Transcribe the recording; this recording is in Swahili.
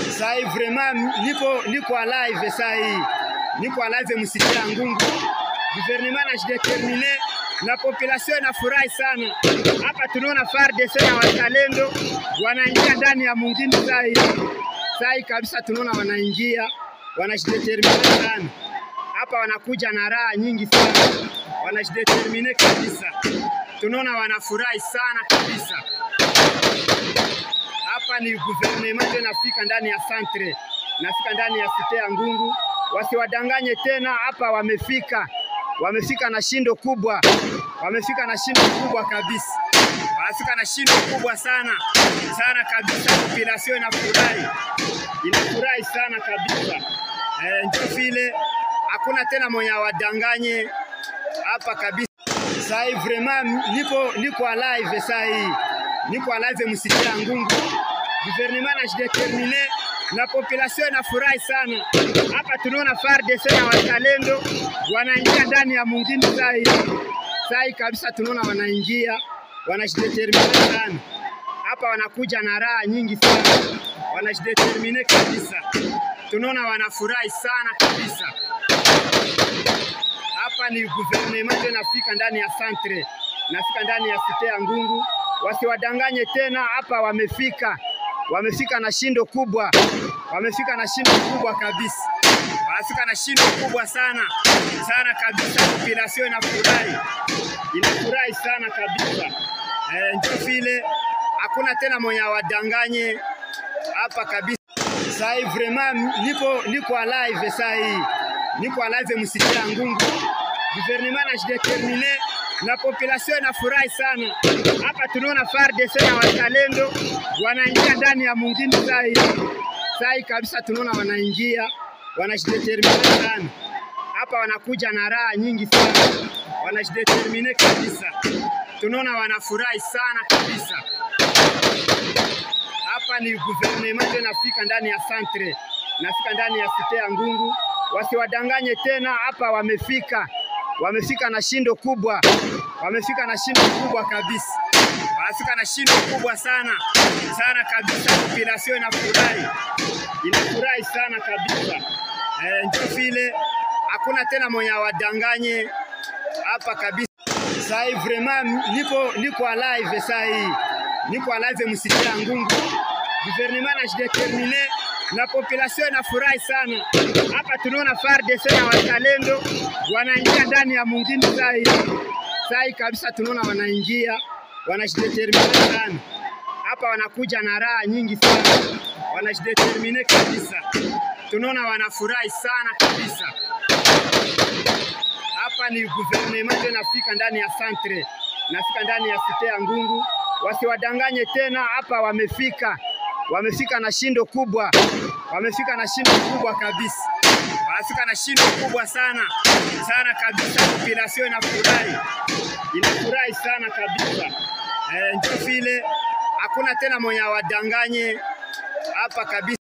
Sasa vraiment niko alive sasa hii. Niko alive msikia ngungu. Gouvernement anajidetermine na population inafurahi sana. Hapa tunaona FARDC na wazalendo wanaingia ndani ya mwingine sasa hii. Sasa hii kabisa tunaona wanaingia, wanajidetermine sana. Hapa wanakuja na raha nyingi sana. Wanajidetermine kabisa. Tunaona wanafurahi sana kabisa. Hapa ni gouvernement inafika ndani ya centre, nafika ndani ya site ya Ngungu. Wasiwadanganye tena, hapa wamefika. Wamefika na shindo kubwa. Wamefika na shindo kubwa kabisa. Wamefika na shindo kubwa sana. Sana kabisa, population inafurahi. Inafurahi sana kabisa. Ndio vile hakuna tena mwenye wadanganye hapa kabisa. Sasa vraiment niko alive sasa hii. Niko alive msikia Ngungu. Gouvernement anajidetermine na population inafurahi sana. Hapa tunaona FARDC na wazalendo wanaingia ndani ya mwingine sasa hii. Sasa hii kabisa tunaona wanaingia, wanajidetermine sana. Hapa wanakuja na raha nyingi sana. Wanajidetermine kabisa. Tunaona wanafurahi sana kabisa. Hapa ni gouvernement inafika ndani ya centre, nafika ndani ya site ya Ngungu. Wasiwadanganye tena, hapa wamefika. Wamefika na shindo kubwa. Wamefika na shindo kubwa kabisa. Wamefika na shindo kubwa sana. Sana kabisa, population inafurahi. Inafurahi sana kabisa. Ndio vile hakuna tena mwenye wadanganye hapa kabisa. Sasa vraiment niko alive sasa hii. Niko alive msikia Ngungu. Gouvernement anajidetermine na population inafurahi sana. Hapa tunaona FARDC na wazalendo wanaingia ndani ya mwingine sasa hii. Sasa hii kabisa tunaona wanaingia, wanajidetermine sana. Hapa wanakuja na raha nyingi sana. Wanajidetermine kabisa. Tunaona wanafurahi sana kabisa. Hapa ni gouvernement inafika ndani ya centre, nafika ndani ya site ya Ngungu. Wasiwadanganye tena, hapa wamefika. Wamefika na shindo kubwa. Wamefika na shindo kubwa kabisa. Wamefika na shindo kubwa sana. Sana kabisa, population inafurahi. Inafurahi sana kabisa. Ndio vile hakuna tena mwenye wadanganye hapa kabisa. Sasa vraiment niko alive sasa hii. Niko alive msikia Ngungu. Gouvernement anajidetermine na population inafurahi sana. Hapa tunaona FARDC na wazalendo wanaingia ndani ya mwingine sasa hii. Sasa hii kabisa tunaona wanaingia, wanajidetermine sana. Hapa wanakuja na raha nyingi sana. Wanajidetermine kabisa. Tunaona wanafurahi sana kabisa. Hapa ni gouvernement inafika ndani ya centre, nafika ndani ya site ya Ngungu. Wasiwadanganye tena, hapa wamefika. Wamefika na shindo kubwa. Wamefika na shindo kubwa kabisa. Wamefika na shindo kubwa sana. Sana kabisa, population inafurahi. Inafurahi sana kabisa. Ndio vile hakuna tena mwenye wadanganye hapa kabisa.